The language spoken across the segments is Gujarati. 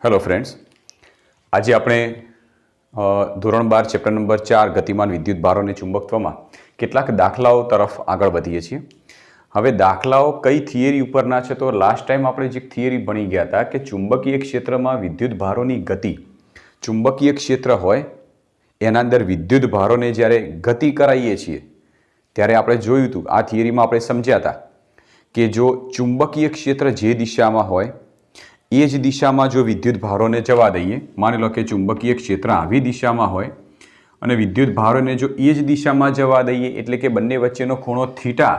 હેલો ફ્રેન્ડ્સ, આજે આપણે ધોરણ 12 ચેપ્ટર નંબર 4 ગતિમાન વિદ્યુત ભારો અને ચુંબકત્વમાં કેટલાક દાખલાઓ તરફ આગળ વધીએ છીએ. હવે દાખલાઓ કઈ થિયરી ઉપરના છે તો લાસ્ટ ટાઈમ આપણે જે થિયરી ભણી ગયા હતા કે ચુંબકીય ક્ષેત્રમાં વિદ્યુત ભારોની ગતિ, ચુંબકીય ક્ષેત્ર હોય એના અંદર વિદ્યુત ભારોને જ્યારે ગતિ કરાવીએ છીએ ત્યારે આપણે જોયું હતું, આ થિયરીમાં આપણે સમજ્યા હતા કે જો ચુંબકીય ક્ષેત્ર જે દિશામાં હોય એ જ દિશામાં જો વિદ્યુત ભારોને જવા દઈએ, માની લો કે ચુંબકીય ક્ષેત્ર આવી દિશામાં હોય અને વિદ્યુત ભારોને જો એ જ દિશામાં જવા દઈએ એટલે કે બંને વચ્ચેનો ખૂણો થીટા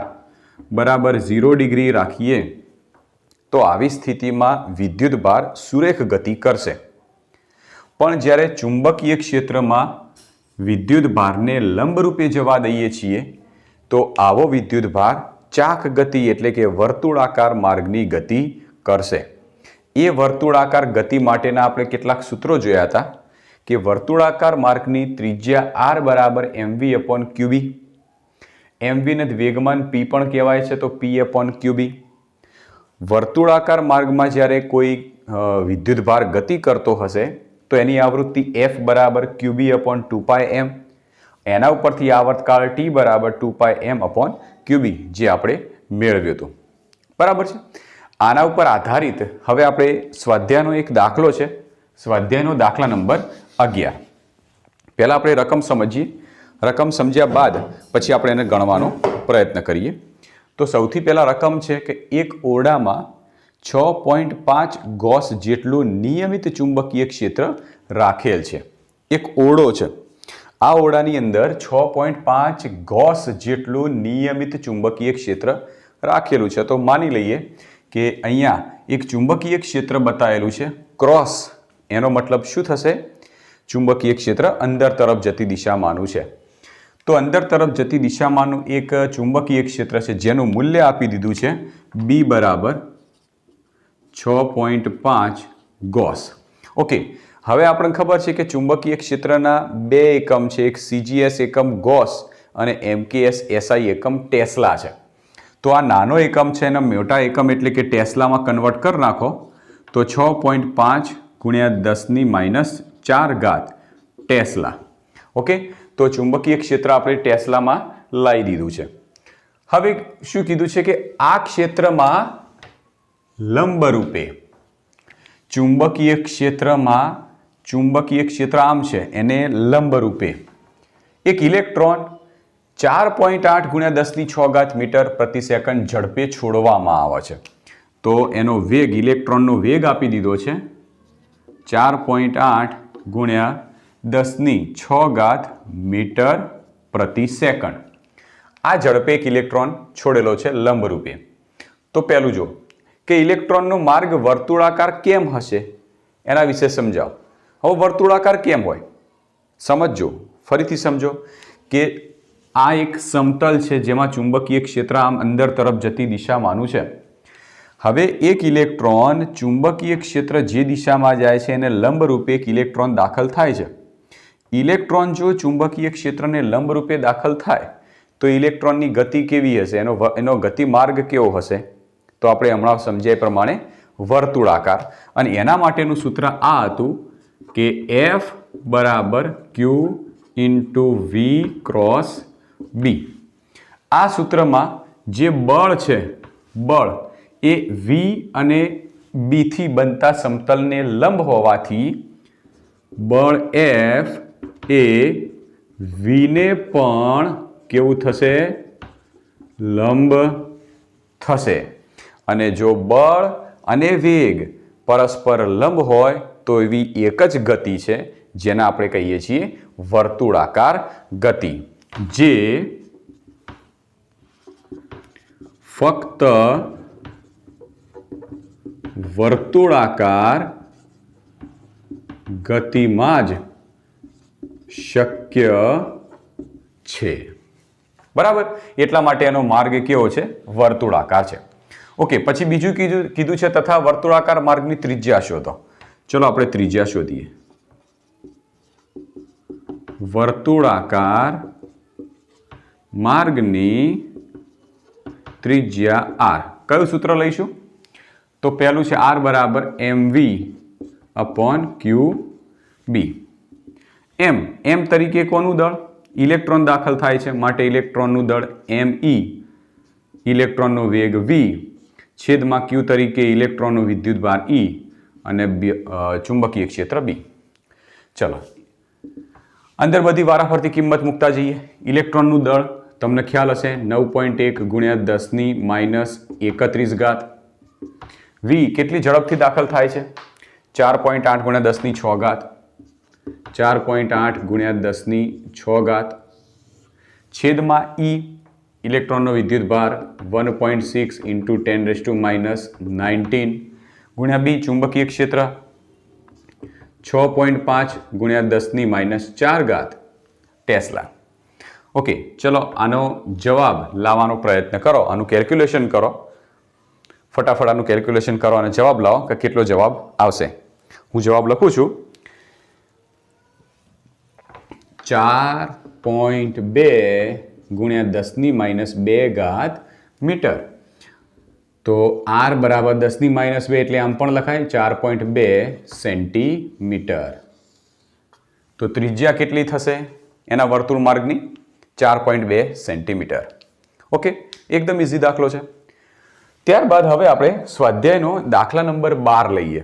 બરાબર 0 ડિગ્રી રાખીએ તો આવી સ્થિતિમાં વિદ્યુત ભાર સુરેખ ગતિ કરશે. પણ જ્યારે ચુંબકીય ક્ષેત્રમાં વિદ્યુત ભારને લંબરૂપે જવા દઈએ છીએ તો આવો વિદ્યુત ભાર ચાક ગતિ એટલે કે વર્તુળાકાર માર્ગની ગતિ કરશે. એ વર્તુળાકાર ગતિ માટેના આપણે કેટલાક સૂત્રો જોયા હતા કે વર્તુળાકાર માર્ગની ત્રિજ્યા r બરાબર mv/qb, mv ને વેગમાન p પણ કહેવાય છે તો p/qb. વર્તુળાકાર માર્ગમાં જ્યારે કોઈ વિદ્યુત ભાર ગતિ કરતો હશે તો એની આવૃત્તિ f બરાબર qb/2πm, એના ઉપરથી આવર્તકાળ t બરાબર 2πm/qb જે આપણે મેળવ્યું હતું. બરાબર છે. આના ઉપર આધારિત હવે આપણે સ્વાધ્યાયનો એક દાખલો છે, સ્વાધ્યાયનો દાખલા નંબર 11. પહેલાં આપણે રકમ સમજીએ, રકમ સમજ્યા બાદ પછી આપણે એને ગણવાનો પ્રયત્ન કરીએ. તો સૌથી પહેલાં રકમ છે કે એક ઓરડામાં 6.5 ગોસ જેટલું નિયમિત ચુંબકીય ક્ષેત્ર રાખેલ છે. એક ઓરડો છે, આ ઓરડાની અંદર 6.5 ગોસ જેટલું નિયમિત ચુંબકીય ક્ષેત્ર રાખેલું છે. તો માની લઈએ કે અહીંયા એક ચુંબકીય ક્ષેત્ર બતાવેલું છે ક્રોસ, એનો મતલબ શું થશે? ચુંબકીય ક્ષેત્ર અંદર તરફ જતી દિશામાંનું છે. તો અંદર તરફ જતી દિશામાંનું એક ચુંબકીય ક્ષેત્ર છે જેનું મૂલ્ય આપી દીધું છે B બરાબર 6.5 ગોસ. ઓકે, હવે આપણને ખબર છે કે ચુંબકીય ક્ષેત્રના બે એકમ છે, એક CGS એકમ ગોસ અને MKS SI એકમ ટેસ્લા છે. તો આ નાનો એકમ છે એના મોટા એકમ એટલે કે ટેસ્લામાં કન્વર્ટ કરી નાખો તો 6.5 × 10⁻⁴ ટેસ્લા. ઓકે, તો ચુંબકીય ક્ષેત્ર આપણે ટેસ્લામાં લાવી દીધું છે. હવે શું કીધું છે કે આ ક્ષેત્રમાં લંબરૂપે ચુંબકીય ક્ષેત્ર આમ છે એને લંબરૂપે એક ઇલેક્ટ્રોન 4.8 × 10⁶ મીટર પ્રતિ સેકન્ડ ઝડપે છોડવામાં આવે છે. તો એનો વેગ, ઇલેક્ટ્રોનનો વેગ આપી દીધો છે 4.8 × 10⁶ મીટર પ્રતિ સેકન્ડ. આ ઝડપે એક ઇલેક્ટ્રોન છોડેલો છે લંબરૂપે. તો પહેલું જો કે ઇલેક્ટ્રોનનો માર્ગ વર્તુળાકાર કેમ હશે એના વિશે સમજાવો. હવે વર્તુળાકાર કેમ હોય સમજો, ફરીથી સમજો કે આ એક સમતલ છે જેમાં ચુંબકીય ક્ષેત્ર આમ અંદર તરફ જતી દિશામાંનું છે. હવે એક ઇલેક્ટ્રોન ચુંબકીય ક્ષેત્ર જે દિશામાં જાય છે એને લંબરૂપે એક ઇલેક્ટ્રોન દાખલ થાય છે. ઇલેક્ટ્રોન જો ચુંબકીય ક્ષેત્રને લંબરૂપે દાખલ થાય તો ઇલેક્ટ્રોનની ગતિ કેવી હશે, એનો ગતિ માર્ગ કેવો હશે? તો આપણે હમણાં સમજ્યા પ્રમાણે વર્તુળાકાર. અને એના માટેનું સૂત્ર આ હતું કે F બરાબર Q × V × B. આ સૂત્રમાં જે બળ છે, બળ એ V અને B થી બનતા સમતલને લંબ હોવાથી બળ F એ V ને પણ કેવું થશે? લંબ થશે. અને જો બળ અને વેગ પરસ્પર લંબ હોય તો એવી એક જ ગતિ છે જેને આપણે કહીએ છીએ વર્તુળાકાર ગતિ, જે ફક્ત વર્તુળાકાર ગતિમાં જ શક્ય છે. બરાબર, એટલા માટે એનો માર્ગ કેવો છે? વર્તુળાકાર છે. ઓકે, પછી બીજું કીધું છે તથા વર્તુળાકાર માર્ગની ત્રિજ્યા શોધો. ચલો આપણે ત્રિજ્યા શોધીએ. વર્તુળાકાર માર્ગની ત્રિજ્યા r. કયું સૂત્ર લઈશું? તો પહેલું છે r બરાબર mv अपॉन क्यू बी। एम तरीके कोनु दળ? इलेक्ट्रॉन दाखल थाय छे माटे इलेक्ट्रॉननु दળ एम ई, इलेक्ट्रॉननो वेग वी, छेदमां क्यू तरीके इलेक्ट्रॉननो विद्युतभार ई અને ચુંબકીય ક્ષેત્ર બી। ચલો અંદર બધી વારાફરતી કિંમત મૂકતા જઈએ। ઇલેક્ટ્રોનનું દળ તમને ખ્યાલ હશે 9.1 ગુણ્યા 10⁻31 ઘાત। વી કેટલી ઝડપથી દાખલ થાય છે? 4.8 ગુણ્યા 10⁶ ઘાત, 4.8 ગુણ્યા 10⁶ ઘાત, છેદમાં ઈ ઇલેક્ટ્રોનનો વિદ્યુતભાર 1.6 × 10⁻19 गुण्या बी चुंबकीय क्षेत्र 6.5 गुण्या 10⁻4 घात टेस्ला। ओके, चलो आनो जवाब लावानो प्रयत्न करो, आनु केल्क्युलेशन करो, फटाफट आनु केल्क्युलेशन करो और जवाब लाओ कि केटलो जवाब आवशे। हूँ जवाब लखुं छुं 4.2 गुण्या 10⁻2 घात मीटर। तो आर बराबर 10⁻2 एटले आम पण लखाय 4.2 सेंटीमीटर। तो त्रिज्या केटली थशे एना वर्तुळ मार्गनी? 4.2 सेंटीमीटर। ओके, एकदम इजी दाखलो छे। त्यारबाद हवे आपणे स्वाध्यायनो दाखला नंबर 12 लईए।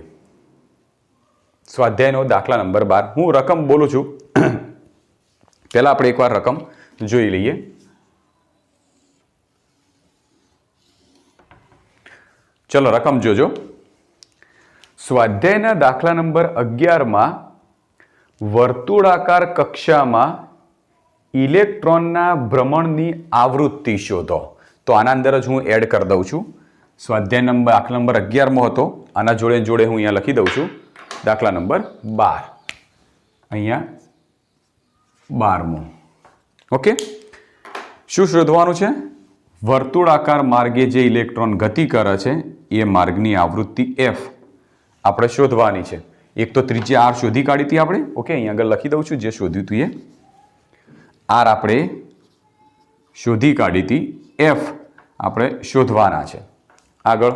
स्वाध्यायनो दाखला नंबर 12 हूँ रकम बोलूं छुं, पहेला आपणे एकवार रकम जोई लईए। चलो रकम जोजो। स्वाध्यायना दाखला नंबर 11 में वर्तुळाकार कक्षा में इलेक्ट्रॉनना भ्रमणनी आवृत्ति शोधो। तो आना अंदर ज हूँ एड कर दऊं छूं। स्वाध्याय नंबर दाखला नंबर 11 में हतो, आना जोड़े जोड़े हूँ अहींया लखी दऊं छूं दाखला नंबर 12, अहींया 12मो। ओके, शुं शोधवानुं छे? वर्तुळाकार मार्गे जे इलेक्ट्रॉन गति करे छे ए मार्गनी आवृत्ति एफ आपणे शोधवानी छे। एक तो त्रिज्या आर शोधी काढी थी आपणे। ओके, अहीं आगळ लखी दऊं छुं जे शोध्युं तुं ए आर आपणे शोधी काढी थी, एफ आपणे शोधवाना छे। आगळ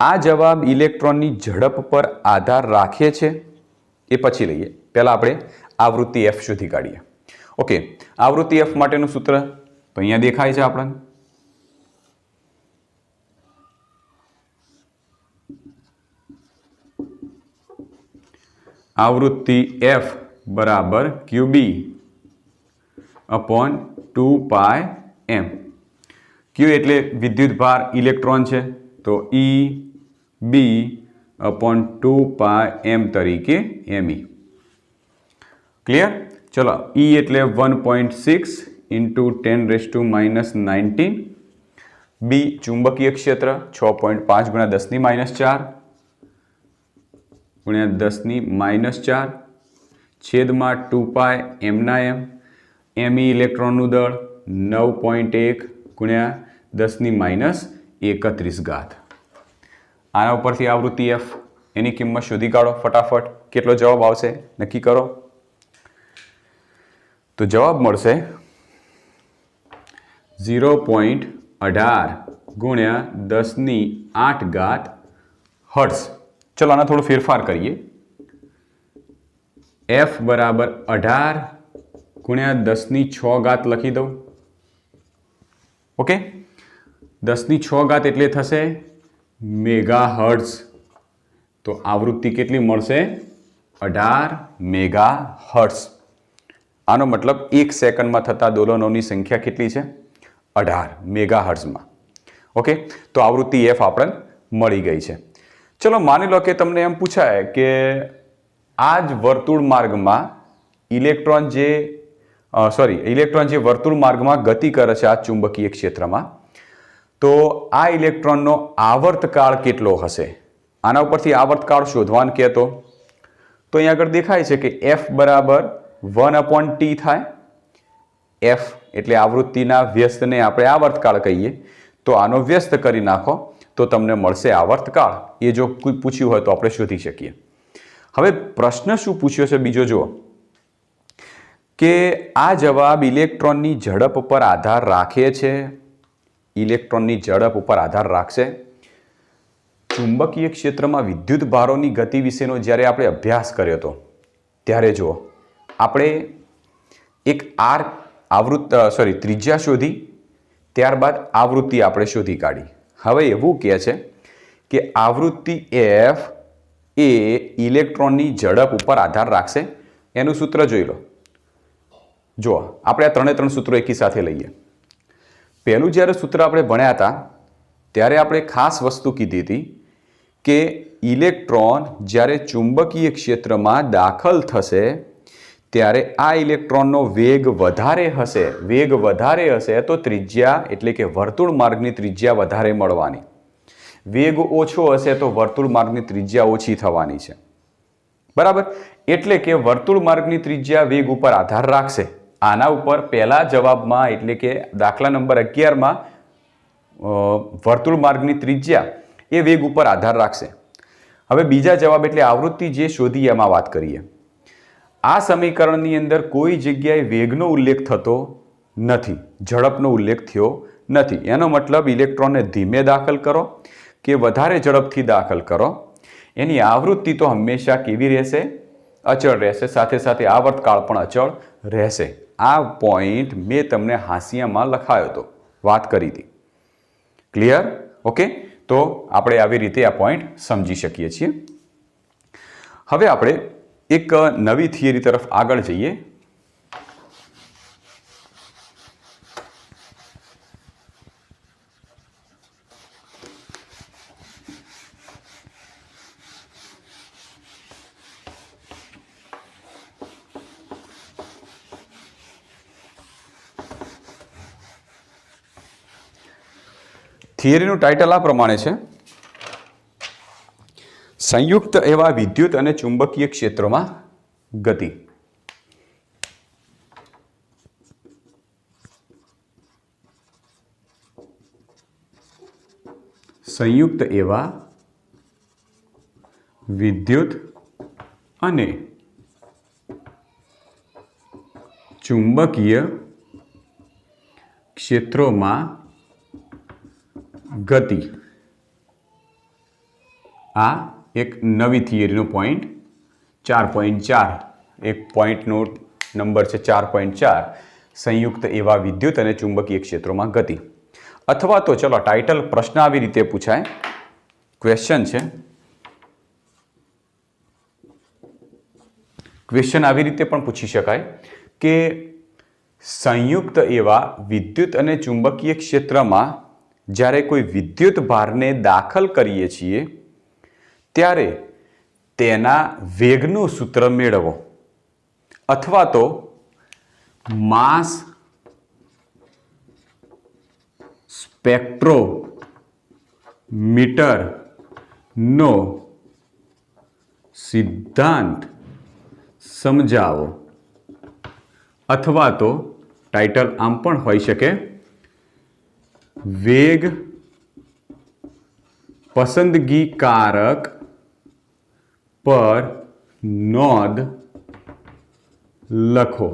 आ जवाब इलेक्ट्रॉननी झड़प पर आधार राखे छे ए पछी लईए। पहेला आपणे आवृत्ति एफ शोधी काढीए। ओके, आवृत्ति एफ माटेनुं सूत्र तो अहींया देखाय छे आपणे। आवृत्ति एफ बराबर Q B upon 2πm। Q एटले विद्युतभार इलेक्ट्रॉन छे तो ई बी अपॉन 2πm तरीके एम ई। क्लियर? चलो ई एटले 1.6 × 10⁻19। बी चुंबकीय क्षेत्र 6.5 गुण્યા 10⁻4 गुण્યા 10⁻4 છેદમાં 2πm ના m। એમ ઈ ઇલેક્ટ્રોનનું દળ 9.1 ગુણ્યા 10⁻31 ઘાત। આના ઉપરથી આવૃત્તિ એફ એની કિંમત શોધી કાઢો ફટાફટ। કેટલો જવાબ આવશે નક્કી કરો। તો જવાબ મળશે 0.18 गुण्या 10⁸ घात हर्ट्ज। चलो आना थोड़ा फेरफार करिए। एफ बराबर 18 गुण्या 10⁶ घात लखी दो। ओके, 10⁶ घात एटले थशे मेगा हर्ट्ज। तो आवृत्ति केटली मळशे? 18 मेगा हर्ट्ज। आनो मतलब 1 सेकंड में थता दोलनों संख्या केटली छे? 18 मेगा हर्ट्ज में। ओके, तो आवृत्ति एफ आपने मળી गई है। चलो मानी लो कि तमने एम पूछाय कि आज वर्तुळ मार्ग में इलेक्ट्रॉन जे वर्तुळ मार्ग में गति करे छे आ चुंबकीय क्षेत्र में, तो आ इलेक्ट्रॉन नो आवर्तकाळ केटलो हशे? आना उपरथी आवर्तकाळ शोधवान कहेतो तो अहीं आगळ देखाय छे कि एफ बराबर 1/t थाय। एफ एटले आवृत्तिना व्यस्तने आपणे आवर्तकाळ कहीए, तो आनो व्यस्त करी नाखो तो तमने मळशे आवर्तकाळ। ए जो कोई पूछ्युं होय तो आपणे शोधी शकीए। हवे प्रश्न शुं पूछ्यो छे बीजो जुओ के आ जवाब इलेक्ट्रॉननी झड़प पर आधार राखे छे। इलेक्ट्रॉननी झड़प पर आधार राखशे। ચુંબકીય ક્ષેત્રમાં વિદ્યુત ભારોની ગતિ વિશેનો જ્યારે આપણે અભ્યાસ કર્યો હતો ત્યારે જુઓ આપણે એક ત્રિજ્યા શોધી, ત્યારબાદ આવૃત્તિ આપણે શોધી કાઢી. હવે એવું કહે છે કે આવૃત્તિ F એ ઇલેક્ટ્રોનની ઝડપ ઉપર આધાર રાખશે. એનું સૂત્ર જોઈ લો. જુઓ આપણે આ ત્રણે સૂત્રો એકી સાથે લઈએ. પહેલું જ્યારે સૂત્ર આપણે ભણ્યા હતા ત્યારે આપણે ખાસ વસ્તુ કીધી હતી કે ઇલેક્ટ્રોન જ્યારે ચુંબકીય ક્ષેત્રમાં દાખલ થશે ત્યારે આ ઇલેક્ટ્રોનનો વેગ વધારે હશે તો ત્રિજ્યા એટલે કે વર્તુળ માર્ગની ત્રિજ્યા વધારે મળવાની. વેગ ઓછો હશે તો વર્તુળ માર્ગની ત્રિજ્યા ઓછી થવાની છે. બરાબર. એટલે કે વર્તુળ માર્ગની ત્રિજ્યા વેગ ઉપર આધાર રાખશે. આના ઉપર પહેલા જવાબમાં એટલે કે દાખલા નંબર 11માં વર્તુળ માર્ગની ત્રિજ્યા એ વેગ ઉપર આધાર રાખશે. હવે બીજા જવાબ એટલે આવૃત્તિ જે શોધી એમાં વાત કરીએ. આ સમીકરણની અંદર કોઈ જગ્યાએ વેગનો ઉલ્લેખ થતો નથી, ઝડપનો ઉલ્લેખ થયો નથી. એનો મતલબ ઇલેક્ટ્રોનને ધીમે દાખલ કરો કે વધારે ઝડપથી દાખલ કરો, એની આવૃત્તિ તો હંમેશા કેવી રહેશે? અચળ રહેશે. સાથે સાથે આવર્તકાળ પણ અચળ રહેશે. આ પોઈન્ટ મેં તમને હાંસિયામાં લખાયો હતો, વાત કરી હતી. ક્લિયર? ઓકે. તો આપણે આવી રીતે આ પોઈન્ટ સમજી શકીએ છીએ. હવે આપણે એક નવી થિયરી તરફ આગળ જઈએ. થિયરીનું ટાઇટલ આ પ્રમાણે છે: સંયુક્ત એવા વિદ્યુત અને ચુંબકીય ક્ષેત્રોમાં ગતિ. સંયુક્ત એવા વિદ્યુત અને ચુંબકીય ક્ષેત્રોમાં ગતિ. આ એક નવી થિયરીનો પોઈન્ટ 4.4, એક પોઈન્ટનો નંબર છે 4.4, સંયુક્ત એવા વિદ્યુત અને ચુંબકીય ક્ષેત્રોમાં ગતિ. અથવા તો ચલો ટાઇટલ પ્રશ્ન આવી રીતે પૂછાય, ક્વેશ્ચન છે, ક્વેશ્ચન આવી રીતે પણ પૂછી શકાય કે સંયુક્ત એવા વિદ્યુત અને ચુંબકીય ક્ષેત્રમાં જ્યારે કોઈ વિદ્યુત ભારને દાખલ કરીએ છીએ ત્યારે તેના વેગનું સૂત્ર મેળવો. અથવા તો માસ સ્પેક્ટ્રોમીટરનો સિદ્ધાંત સમજાવો. અથવા તો ટાઇટલ આમ પણ હોઈ શકે: વેગ પસંદગીકારક પર નોંધ લખો.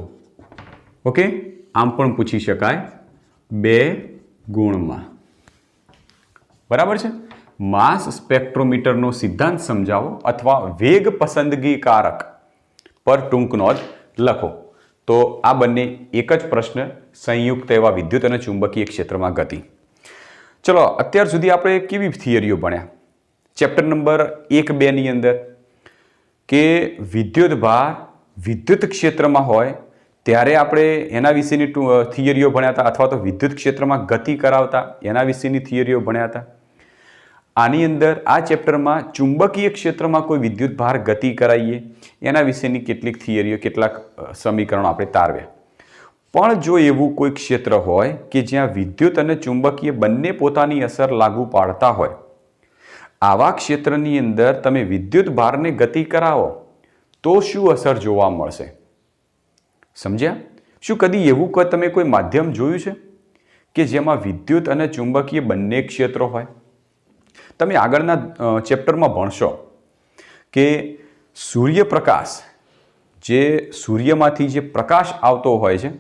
ઓકે. આમ પણ પૂછી શકાય 2 ગુણમાં. બરાબર છે. માસ સ્પેક્ટ્રોમીટરનો સિદ્ધાંત સમજાવો અથવા વેગ પસંદગીકારક પર ટૂંક નોંધ લખો. તો આ બંને એક જ પ્રશ્ન, સંયુક્ત એવા વિદ્યુત અને ચુંબકીય ક્ષેત્રમાં ગતિ. ચલો અત્યાર સુધી આપણે કેવી થિયરીઓ ભણ્યા? ચેપ્ટર નંબર 1-2 ની અંદર કે વિદ્યુત ભાર વિદ્યુત ક્ષેત્રમાં હોય ત્યારે આપણે એના વિશેની થિયરીઓ ભણ્યા હતા, અથવા તો વિદ્યુત ક્ષેત્રમાં ગતિ કરાવતા એના વિશેની થિયરીઓ ભણ્યા હતા. આની અંદર આ ચેપ્ટરમાં ચુંબકીય ક્ષેત્રમાં કોઈ વિદ્યુત ભાર ગતિ કરાવીએ એના વિશેની કેટલીક થિયરીઓ, કેટલાક સમીકરણો આપણે તારવ્યા. પણ જો એવું કોઈ ક્ષેત્ર હોય કે જ્યાં વિદ્યુત અને ચુંબકીય બંને પોતાની અસર લાગુ પાડતા હોય, આવા ક્ષેત્રની અંદર તમે વિદ્યુત ભારને ગતિ કરાવો તો શું અસર જોવા મળશે? સમજ્યા? શું કદી એવું તમે કોઈ માધ્યમ જોયું છે કે જેમાં વિદ્યુત અને ચુંબકીય બંને ક્ષેત્રો હોય? તમે આગળના ચેપ્ટરમાં ભણશો કે સૂર્યપ્રકાશ, જે સૂર્યમાંથી જે પ્રકાશ આવતો હોય છે,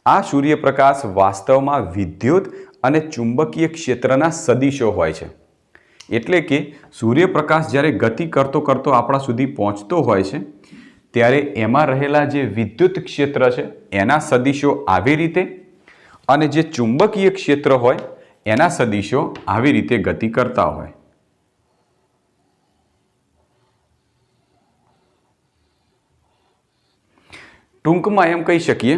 આ સૂર્યપ્રકાશ વાસ્તવમાં વિદ્યુત અને ચુંબકીય ક્ષેત્રના સદિશો હોય છે. એટલે કે સૂર્યપ્રકાશ જ્યારે ગતિ કરતો કરતો આપણા સુધી પહોંચતો હોય છે ત્યારે એમાં રહેલા જે વિદ્યુત ક્ષેત્ર છે એના સદિશો આવી રીતે અને જે ચુંબકીય ક્ષેત્ર હોય એના સદિશો આવી રીતે ગતિ કરતા હોય. ટૂંકમાં એમ કહી શકીએ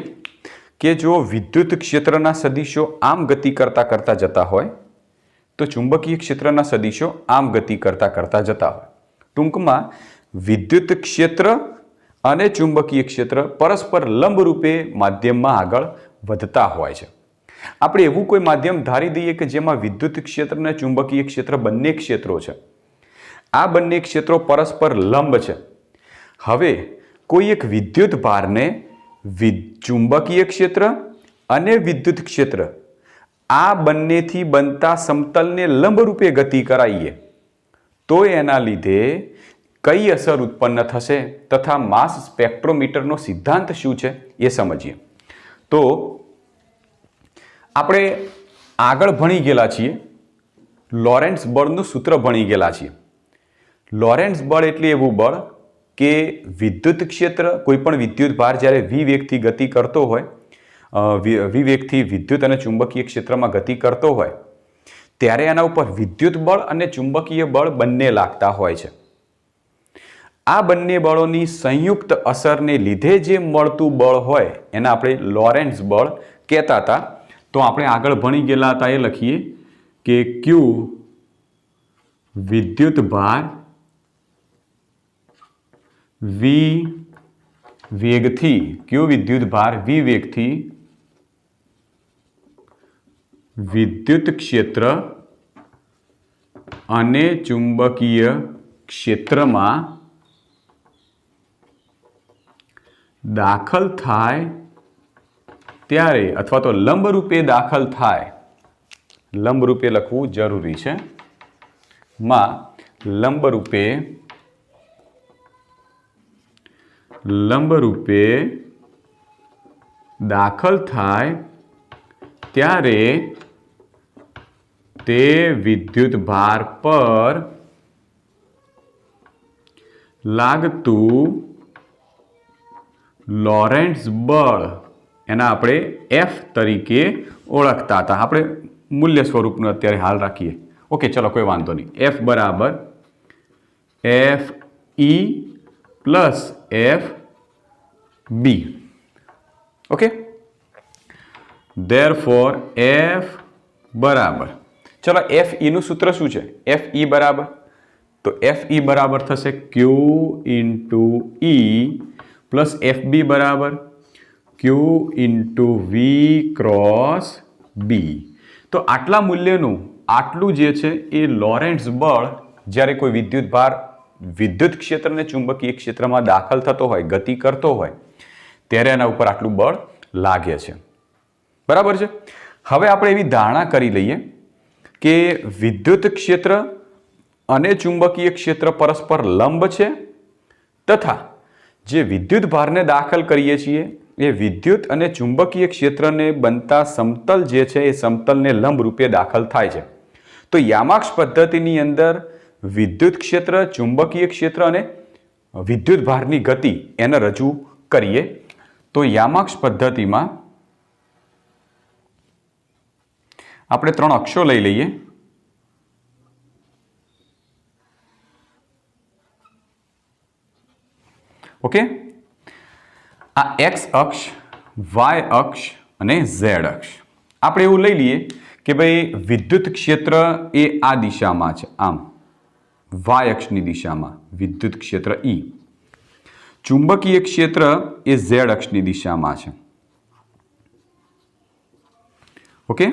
કે જો વિદ્યુત ક્ષેત્રના સદિશો આમ ગતિ કરતા કરતા જતા હોય તો ચુંબકીય ક્ષેત્રના સદિશો આમ ગતિ કરતા કરતા જતા હોય. ટૂંકમાં વિદ્યુત ક્ષેત્ર અને ચુંબકીય ક્ષેત્ર પરસ્પર લંબરૂપે માધ્યમમાં આગળ વધતા હોય છે. આપણે એવું કોઈ માધ્યમ ધારી દઈએ કે જેમાં વિદ્યુત ક્ષેત્ર અને ચુંબકીય ક્ષેત્ર બંને ક્ષેત્રો છે. આ બંને ક્ષેત્રો પરસ્પર લંબ છે. હવે કોઈ એક વિદ્યુત ભારને ચુંબકીય ક્ષેત્ર અને વિદ્યુત ક્ષેત્ર આ બંનેથી બનતા સમતલને લંબરૂપે ગતિ કરાવીએ તો એના લીધે કઈ અસર ઉત્પન્ન થશે તથા માસ સ્પેક્ટ્રોમીટરનો સિદ્ધાંત શું છે એ સમજીએ. તો આપણે આગળ ભણી ગયેલા છીએ, લોરેન્ટ્ઝ બળનું સૂત્ર ભણી ગયેલા છીએ. લોરેન્ટ્ઝ બળ એટલે એવું બળ કે વિદ્યુત ક્ષેત્ર કોઈ પણ વિદ્યુત ભાર જ્યારે v વેગથી ગતિ કરતો હોય, v વેગથી વિદ્યુત અને ચુંબકીય ક્ષેત્રમાં ગતિ કરતો હોય ત્યારે એના ઉપર વિદ્યુત બળ અને ચુંબકીય બળ બંને લાગતા હોય છે. આ બંને બળોની સંયુક્ત અસરને લીધે જે મળતું બળ હોય એને આપણે લોરેન્ટ્ઝ બળ કહેતા હતા. તો આપણે આગળ ભણી ગયેલા હતા એ લખીએ કે Q વિદ્યુત ભાર v વેગથી, Q વિદ્યુત ભાર v વેગથી વિદ્યુત ક્ષેત્ર અને ચુંબકીય ક્ષેત્રમાં દાખલ થાય ત્યારે અથવા તો લંબરૂપે દાખલ થાય, લંબરૂપે લખવું જરૂરી છે, માં લંબરૂપે દાખલ થાય ત્યારે તે વિદ્યુત ભાર પર લાગતું લોરેન્ટ્ઝ બળ એના આપણે F તરીકે ઓળખતા હતા. આપણે મૂલ્ય સ્વરૂપનું અત્યારે હાલ રાખીએ. ઓકે, ચલો કોઈ વાંધો નહીં. F બરાબર FE plus FB. Okay, therefore F બરાબર, ચલો FE નું સૂત્ર શું છે? FE બરાબર, તો FE બરાબર થશે Q into E plus FB બરાબર Q into V cross B. તો આટલા મૂલ્યનું આટલું જે છે એ લોરેન્ટ્ઝ બળ જ્યારે કોઈ વિદ્યુત ભાર વિદ્યુત ક્ષેત્ર અને ચુંબકીય ક્ષેત્રમાં દાખલ થતો હોય, ગતિ કરતો હોય ત્યારે એના ઉપર આટલું બળ લાગે છે. બરાબર છે. હવે આપણે એવી ધારણા કરી લઈએ કે વિદ્યુત ક્ષેત્ર અને ચુંબકીય ક્ષેત્ર પરસ્પર લંબ છે તથા જે વિદ્યુત ભારને દાખલ કરીએ છીએ એ વિદ્યુત અને ચુંબકીય ક્ષેત્રને બનતા સમતલ જે છે એ સમતલને લંબ રૂપે દાખલ થાય છે. તો યામાક્ષ પદ્ધતિની અંદર વિદ્યુત ક્ષેત્ર, ચુંબકીય ક્ષેત્ર અને વિદ્યુત ભારની ગતિ એને રજૂ કરીએ તો યામાક્ષ પદ્ધતિમાં આપણે 3 અક્ષો લઈ લઈએ. ઓકે, આ x અક્ષ, y અક્ષ અને z અક્ષ. આપણે એવું લઈ લઈએ કે ભાઈ વિદ્યુત ક્ષેત્ર એ આ દિશામાં છે, આમ y અક્ષની દિશામાં વિદ્યુત ક્ષેત્ર E. ચુંબકીય ક્ષેત્ર એ z અક્ષની દિશામાં છે. ઓકે,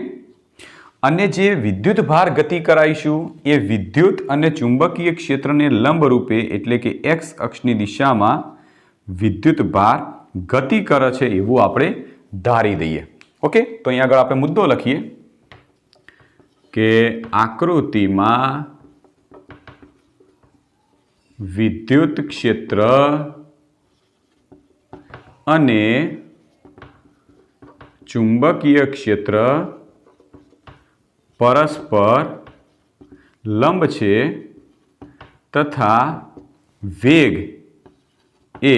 અને જે વિદ્યુત ભાર ગતિ કરાવીશું એ વિદ્યુત અને ચુંબકીય ક્ષેત્રને લંબ રૂપે એટલે કે x અક્ષની દિશામાં વિદ્યુત ભાર ગતિ કરે છે એવું આપણે ધારી દઈએ. ઓકે, તો અહીંયા આગળ આપણે મુદ્દો લખીએ કે આકૃતિમાં વિદ્યુત ક્ષેત્ર અને ચુંબકીય ક્ષેત્ર પરસ્પર લંબ છે તથા વેગ એ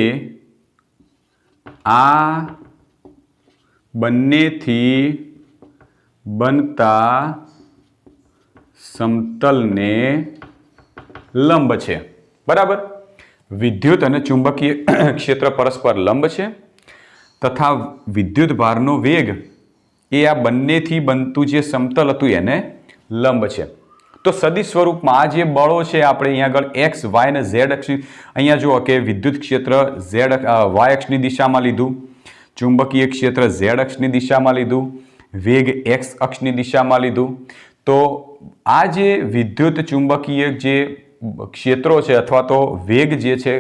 આ બંનેથી બનતા સમતલને લંબ છે. બરાબર. વિદ્યુત અને ચુંબકીય ક્ષેત્ર પરસ્પર લંબ છે તથા વિદ્યુત ભારનો વેગ એ આ બંનેથી બનતું જે સમતલ હતું એને લંબ છે. તો સદિશ સ્વરૂપમાં આ જે બળો છે આપણે અહીંયા આગળ એક્સ વાય અને ઝેડ અક્ષ, અહીંયા જુઓ કે વિદ્યુત ક્ષેત્ર વાય અક્ષની દિશામાં લીધું, ચુંબકીય ક્ષેત્ર ઝેડ અક્ષની દિશામાં લીધું, વેગ એક્સ અક્ષની દિશામાં લીધું. તો આ જે વિદ્યુત ચુંબકીય જે ક્ષેત્રો છે અથવા તો વેગ જે છે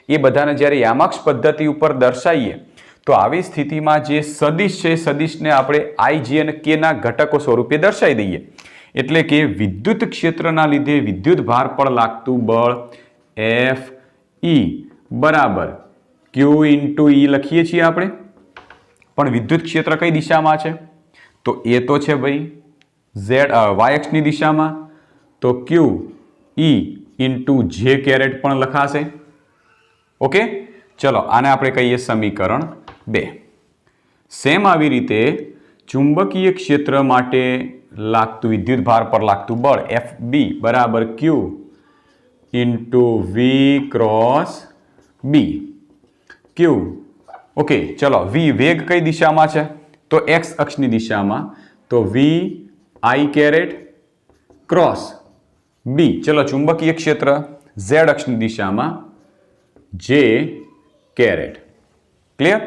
એ બધાને જ્યારે યામાક્ષ પદ્ધતિ ઉપર દર્શાવીએ તો આવી સ્થિતિમાં જે સદિશ છે સદિશને આપણે આઈ જી અને કેના ઘટકો સ્વરૂપે દર્શાવી દઈએ. એટલે કે વિદ્યુત ક્ષેત્રના લીધે વિદ્યુત ભાર પર લાગતું બળ એફ ઈ બરાબર ક્યુ ઇન્ટુ ઈ લખીએ છીએ આપણે. પણ વિદ્યુત ક્ષેત્ર કઈ દિશામાં છે? તો એ તો છે ભાઈ ઝેડ વાય અક્ષની દિશામાં, તો ક્યુ ઈ ઇન્ટુ જે કેરેટ પણ લખાશે. ઓકે, ચલો આને આપણે કહીએ સમીકરણ 2. સેમ આવી રીતે ચુંબકીય ક્ષેત્ર માટે લાગતું વિદ્યુત ભાર પર લાગતું બળ એફ બી બરાબર q into v cross B. Q okay, ચલો વી વેગ કઈ દિશામાં છે? તો એક્સ અક્ષની દિશામાં, તો વી આઈ કેરેટ ક્રોસ બી. ચલો ચુંબકીય ક્ષેત્ર ઝેડ અક્ષની દિશામાં જે કેરેટ. ક્લિયર?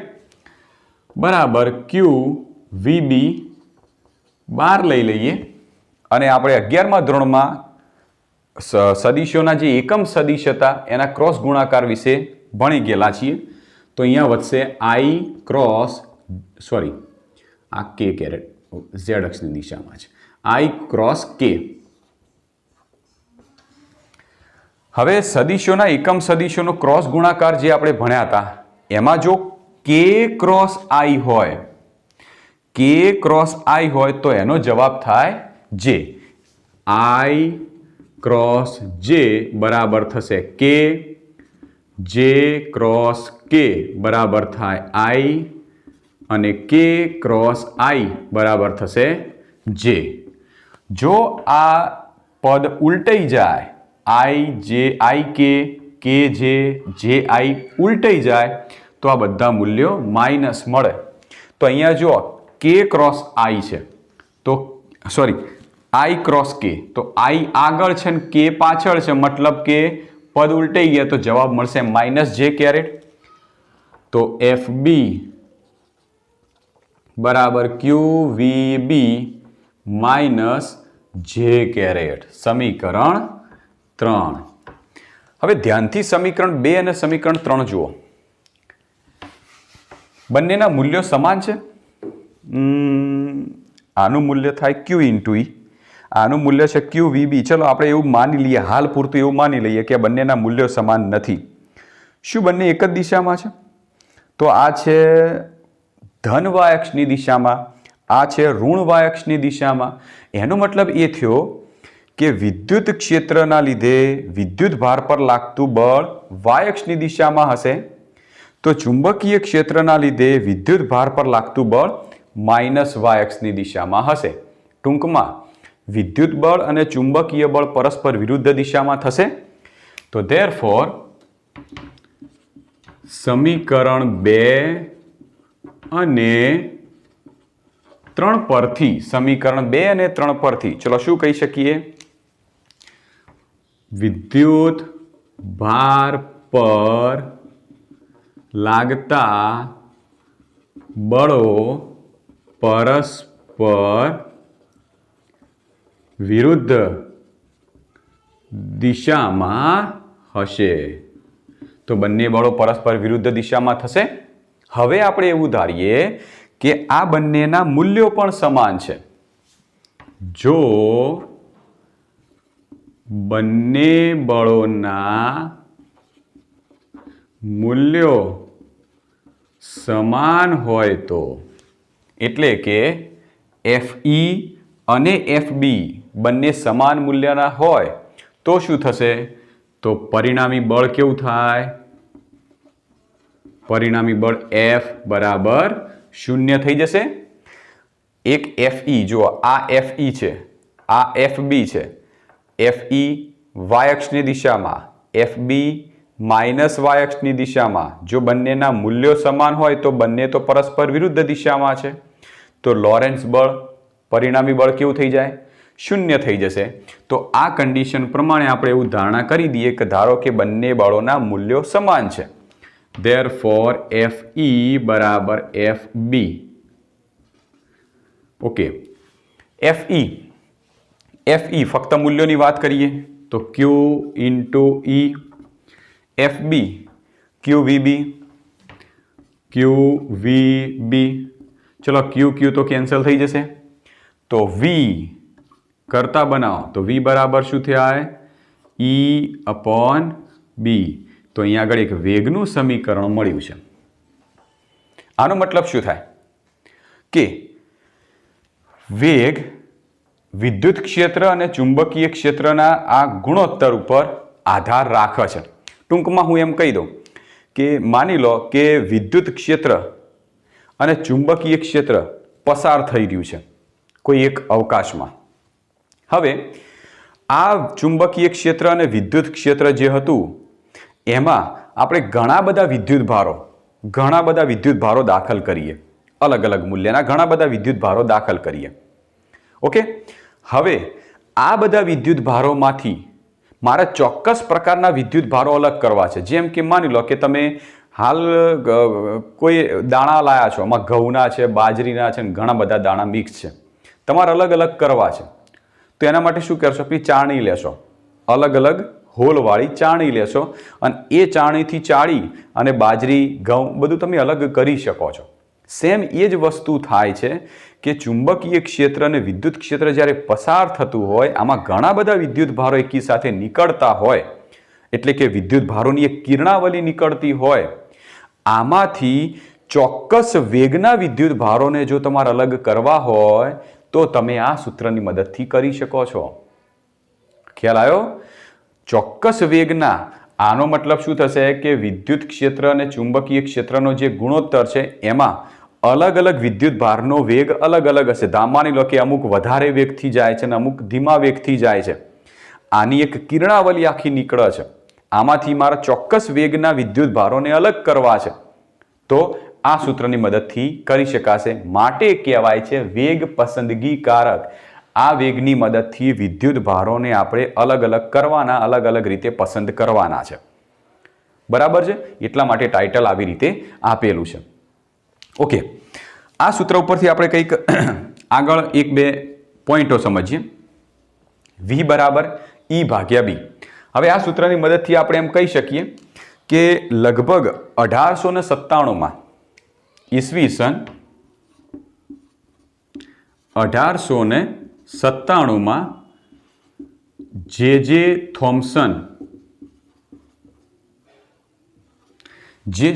બરાબર ક્યુ વી બી બહાર લઈ લઈએ અને આપણે 11મા ધોરણમાં સદિશોના જે એકમ સદિશ હતા એના ક્રોસ ગુણાકાર વિશે ભણી ગયેલા છીએ. તો અહીંયા વધશે આઈ ક્રોસ આ કે કેરેટ ઝેડ અક્ષની દિશામાં છે, આઈ ક્રોસ કે. હવે સદિશોના એકમ સદિશોનો ક્રોસ ગુણાકાર જે આપણે ભણ્યા હતા એમાં જો કે ક્રોસ આઈ હોય, કે ક્રોસ આઈ હોય તો એનો જવાબ થાય જે. આઈ ક્રોસ જે બરાબર થશે કે, જે ક્રોસ કે બરાબર થાય આઈ અને કે ક્રોસ આઈ બરાબર થશે જે. જો આ પદ ઉલટાઈ જાય, આઈ કે જે આઈ ઉલટાઈ જાય તો આ બધા મૂલ્યો માઇનસ મળે. તો અહીંયા જો કે ક્રોસ આઈ છે તો આઈ ક્રોસ કે, તો આઈ આગળ છે ને કે પાછળ છે, મતલબ કે પદ ઉલટાઈ ગયા તો જવાબ મળશે માઇનસ જે કેરેટ. તો એફ બી બરાબર ક્યુ વી બી માઇનસ જે કેરેટ. સમીકરણ 3. હવે ધ્યાનથી સમીકરણ 2 અને સમીકરણ 3 જુઓ. બંનેના મૂલ્યો સમાન છે. આનું મૂલ્ય થાય ક્યુ ઇન્ટુ ઈ, આનું મૂલ્ય છે ક્યુ વી બી. ચલો આપણે એવું માની લઈએ, હાલ પૂરતું એવું માની લઈએ કે બંનેના મૂલ્યો સમાન નથી. શું બંને એક જ દિશામાં છે? તો આ છે ધન વાય અક્ષની દિશામાં, આ છે ઋણ વાય અક્ષની દિશામાં. એનો મતલબ એ થયો કે વિદ્યુત ક્ષેત્રના લીધે વિદ્યુત ભાર પર લાગતું બળ વાય અક્ષની દિશામાં હશે, તો ચુંબકીય ક્ષેત્રના લીધે વિદ્યુત ભાર પર લાગતું બળ માઇનસ વાય અક્ષની દિશામાં હશે. ટૂંકમાં વિદ્યુત બળ અને ચુંબકીય બળ પરસ્પર વિરુદ્ધ દિશામાં થશે. તો ધેરફોર સમીકરણ 2 અને 3 પરથી, સમીકરણ 2 અને 3 પરથી ચલો શું કહી શકીએ? વિદ્યુત ભાર પર લાગતા બળો પરસ્પર વિરુદ્ધ દિશામાં હશે. તો બંને બળો પરસ્પર વિરુદ્ધ દિશામાં થશે. હવે આપણે એવું ધારીએ કે આ બંનેના મૂલ્યો પણ સમાન છે. જો બંને બળોના મૂલ્યો સમાન હોય તો, એટલે કે એફ ઈ અને એફ બી બંને સમાન મૂલ્યના હોય તો શું થશે? તો પરિણામી બળ કેવું થાય? પરિણામી બળ F બરાબર 0 થઈ જશે. એક Fe, જો આ Fe છે, આ Fb છે. Fe y અક્ષની દિશામાં, Fb માઇનસ y અક્ષની દિશામાં. જો બંનેના મૂલ્યો સમાન હોય તો બંને તો પરસ્પર વિરુદ્ધ દિશામાં છે. તો લોરેન્સ બળ, પરિણામી બળ કેવું થઈ જાય? 0 થઈ જશે. તો આ કન્ડિશન પ્રમાણે આપણે એવું ધારણા કરી દઈએ કે ધારો કે બંને બળોના મૂલ્યો સમાન છે. Therefore Fe બરાબર Fb. ઓકે, Fe ફક્ત મૂલ્યોની વાત કરીએ તો Q into E, Fb QVB, QVB. ચલો Q તો કેન્સલ થઈ જશે. તો V કરતા બનાવો તો V બરાબર શું થાય? E upon B. તો અહીંયા આગળ એક વેગનું સમીકરણ મળ્યું છે. આનો મતલબ શું થાય? કે વેગ વિદ્યુત ક્ષેત્ર અને ચુંબકીય ક્ષેત્રના આ ગુણોત્તર ઉપર આધાર રાખે છે. ટૂંકમાં હું એમ કહી દઉં કે માની લો કે વિદ્યુત ક્ષેત્ર અને ચુંબકીય ક્ષેત્ર પસાર થઈ રહ્યું છે કોઈ એક અવકાશમાં. હવે આ ચુંબકીય ક્ષેત્ર અને વિદ્યુત ક્ષેત્ર જે હતું એમાં આપણે ઘણા બધા વિદ્યુત ભારો દાખલ કરીએ. અલગ અલગ મૂલ્યના ઘણા બધા વિદ્યુત ભારો દાખલ કરીએ. ઓકે, હવે આ બધા વિદ્યુત ભારોમાંથી મારે ચોક્કસ પ્રકારના વિદ્યુત ભારો અલગ કરવા છે. જેમ કે માની લો કે તમે હાલ કોઈ દાણા લાયા છો, એમાં ઘઉંના છે, બાજરીના છે, ઘણા બધા દાણા મિક્સ છે. તમારે અલગ અલગ કરવા છે. તો એના માટે શું કરશો? ચાળણી લેશો, અલગ અલગ હોલવાળી ચાળણી લેશો અને એ ચાળણીથી ચાળી અને બાજરી, ઘઉં બધું તમે અલગ કરી શકો છો. સેમ એ જ વસ્તુ થાય છે કે ચુંબકીય ક્ષેત્ર અને વિદ્યુત ક્ષેત્ર જ્યારે પસાર થતું હોય, આમાં ઘણા બધા વિદ્યુત ભારો એકી સાથે નીકળતા હોય, એટલે કે વિદ્યુત ભારોની એક કિરણાવલી નીકળતી હોય, આમાંથી ચોક્કસ વેગના વિદ્યુત ભારોને જો તમારે અલગ કરવા હોય તો તમે આ સૂત્રની મદદથી કરી શકો છો. ખ્યાલ આવ્યો? ચોક્કસ વેગના, આનો મતલબ શું થશે કે વિદ્યુત ક્ષેત્ર અને ચુંબકીય ક્ષેત્રનો જે ગુણોત્તર છે એમાં અલગ અલગ વિદ્યુત ભારનો વેગ અલગ અલગ હશે. માની લો કે અમુક વધારે વેગથી જાય છે અને અમુક ધીમા વેગથી જાય છે. આની એક કિરણાવલી આખી નીકળે છે. આમાંથી મારા ચોક્કસ વેગના વિદ્યુત ભારોને અલગ કરવા છે તો આ સૂત્રની મદદથી કરી શકાશે. માટે કહેવાય છે વેગ પસંદગી કારક. આ વેગની મદદથી વિદ્યુત ભારોને આપણે અલગ અલગ કરવાના, અલગ અલગ રીતે પસંદ કરવાના છે. બરાબર છે? એટલા માટે ટાઇટલ આવી રીતે આપેલું છે. ઓકે, આ સૂત્ર ઉપરથી આપણે કંઈક આગળ એક બે પોઈન્ટો સમજીએ. V બરાબર E ભાગ્યા B. હવે આ સૂત્રની મદદથી આપણે એમ કહી શકીએ કે લગભગ 1897માં ઈસવીસન 1897માં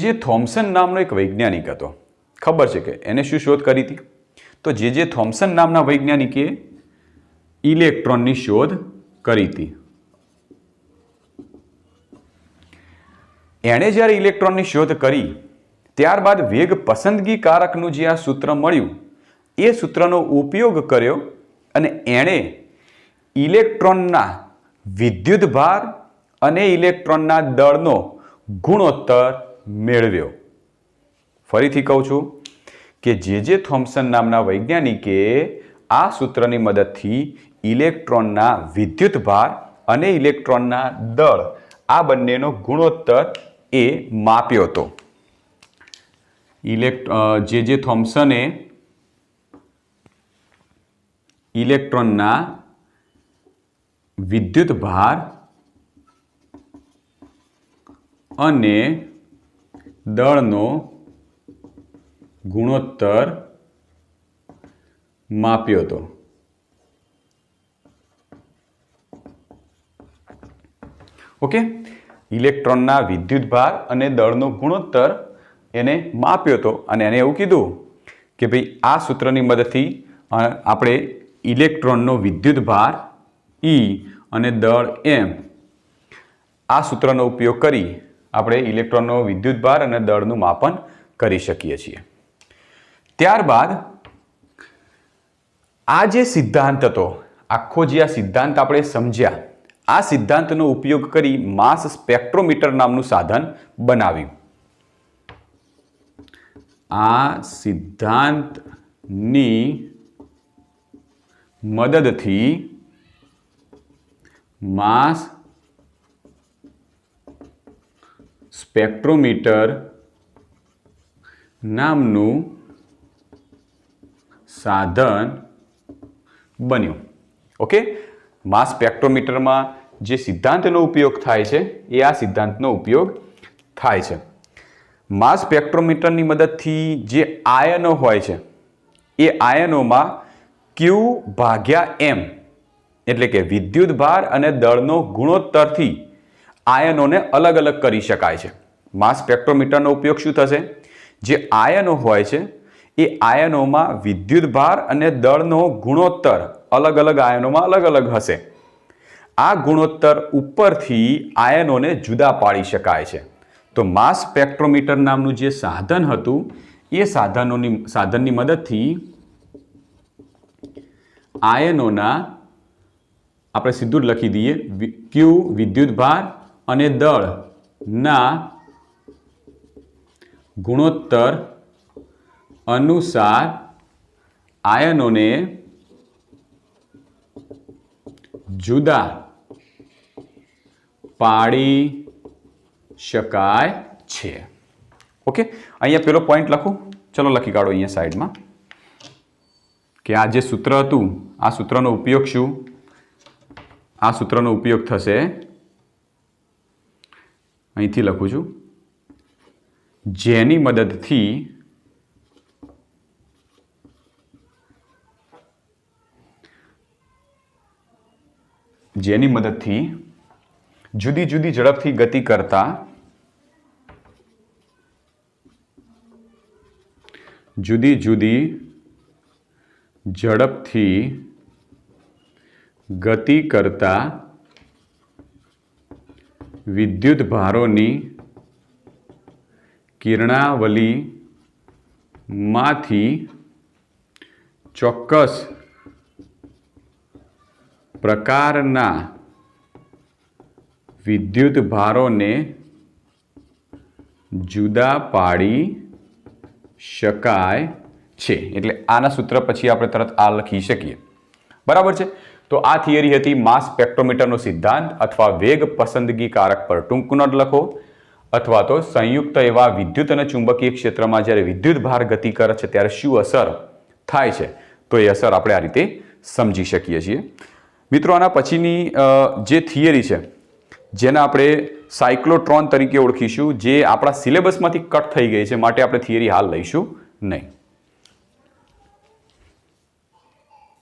જે થોમ્સન નામનો એક વૈજ્ઞાનિક હતો. ખબર છે કે એને શું શોધ કરી હતી? તો જે થોમ્સન નામના વૈજ્ઞાનિકે ઇલેક્ટ્રોનની શોધ કરી હતી. એણે જ્યારે ઇલેક્ટ્રોનની શોધ કરી ત્યારબાદ વેગ પસંદગી કારકનું જે આ સૂત્ર મળ્યું એ સૂત્રનો ઉપયોગ કર્યો અને એણે ઇલેક્ટ્રોનના વિદ્યુત ભાર અને ઇલેક્ટ્રોનના દળનો ગુણોત્તર મેળવ્યો. ફરીથી કહું છું કે જે થોમ્સન નામના વૈજ્ઞાનિકે આ સૂત્રની મદદથી ઇલેક્ટ્રોનના વિદ્યુત ભાર અને ઇલેક્ટ્રોનના દળ આ બંનેનો ગુણોત્તર એ માપ્યો હતો. જે થોમ્સને ઇલેક્ટ્રોનના વિદ્યુત ભાર અને દળનો ગુણોત્તર માપ્યો હતો. ઓકે, ઇલેક્ટ્રોનના વિદ્યુત ભાર અને દળનો ગુણોત્તર એને માપ્યો હતો અને એને એવું કીધું કે ભાઈ આ સૂત્રની મદદથી આપણે ઇલેક્ટ્રોનનો વિદ્યુત ભાર ઈ અને દળ એમ, આ સૂત્રનો ઉપયોગ કરી આપણે ઇલેક્ટ્રોનનો વિદ્યુતભાર અને દળનું માપન કરી શકીએ છીએ. ત્યારબાદ આ જે સિદ્ધાંત હતો, આખો જે આ સિદ્ધાંત આપણે સમજ્યા, આ સિદ્ધાંતનો ઉપયોગ કરી માસ સ્પેક્ટ્રોમીટર નામનું સાધન બનાવ્યું. આ સિદ્ધાંતની મદદથી માસ સ્પેક્ટ્રોમીટર નામનું સાધન બન્યું. ઓકે, માસ સ્પેક્ટ્રોમીટરમાં જે સિદ્ધાંતનો ઉપયોગ થાય છે એ આ સિદ્ધાંતનો ઉપયોગ થાય છે. માસ સ્પેક્ટ્રોમીટરની મદદથી જે આયનો હોય છે એ આયનોમાં Q ભાગ્યા M એટલે કે વિદ્યુતભાર અને દળનો ગુણોત્તરથી આયનોને અલગ અલગ કરી શકાય છે. માસ સ્પેક્ટ્રોમીટરનો ઉપયોગ શું થશે? જે આયનો હોય છે એ આયનોમાં વિદ્યુતભાર અને દળનો ગુણોત્તર અલગ અલગ આયનોમાં અલગ અલગ હશે. આ ગુણોત્તર ઉપરથી આયનોને જુદા પાડી શકાય છે. તો માસ સ્પેક્ટ્રોમીટર નામનું જે સાધન હતું એ સાધનની મદદથી આયનોના, આપણે સીધું જ લખી દઈએ, Q વિદ્યુતભાર અને દળના ગુણોત્તર અનુસાર આયનોને જુદા પાડી શકાય છે. ઓકે, અહીંયા પેલો પોઈન્ટ લખું, ચલો લખી કાઢો અહીંયા સાઈડમાં કે આ જે સૂત્ર હતું, આ સૂત્રનો ઉપયોગ શું? આ સૂત્રનો ઉપયોગ થશે, અહીંથી લખું છું, જેની મદદથી જુદી જુદી ઝડપથી ગતિ કરતા વિદ્યુતભારોની કિરણાવલીમાંથી ચોક્કસ પ્રકારના વિદ્યુતભારોને જુદા પાડી શકાય છે. એટલે આના સૂત્ર પછી આપણે તરત આ લખી શકીએ. બરાબર છે? તો આ થિયરી હતી માસ સ્પેક્ટ્રોમીટરનો સિદ્ધાંત, અથવા વેગ પસંદગી કારક પર ટૂંક નોંધ લખો, અથવા તો સંયુક્ત એવા વિદ્યુત અને ચુંબકીય ક્ષેત્રમાં જ્યારે વિદ્યુતભાર ગતિ કરે છે ત્યારે શું અસર થાય છે, તો એ અસર આપણે આ રીતે સમજી શકીએ છીએ. મિત્રો, આના પછીની જે થિયરી છે જેને આપણે સાયક્લોટ્રોન તરીકે ઓળખીશું, જે આપણા સિલેબસમાંથી કટ થઈ ગઈ છે, માટે આપણે થિયરી હાલ લઈશું નહીં.